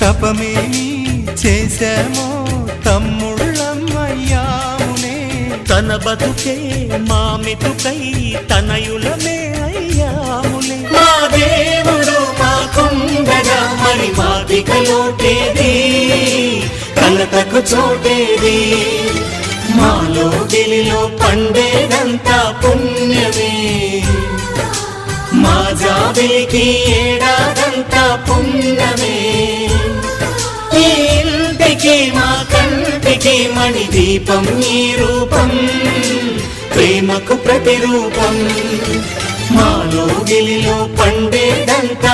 తపమేమి చేశామో తమ్ముళ్ళమయ్యామునే, తన బతుకే మామితుకై తనయులమే అయ్యాములే. మా దేవుడు మాకుండగా మరి మాదికలోటేది, కలతకు చోటేది. మాలో గిలిలో పండేదంతా పుణ్యమే, మా జాబిలికి ఏడాదంతా పుణ్యమే. ఈ ఇంటికి మా కంటికి మణి దీపం ఈ రూపం, ప్రేమకు ప్రతిరూపం. మాలో గిలిలో పండేదంతా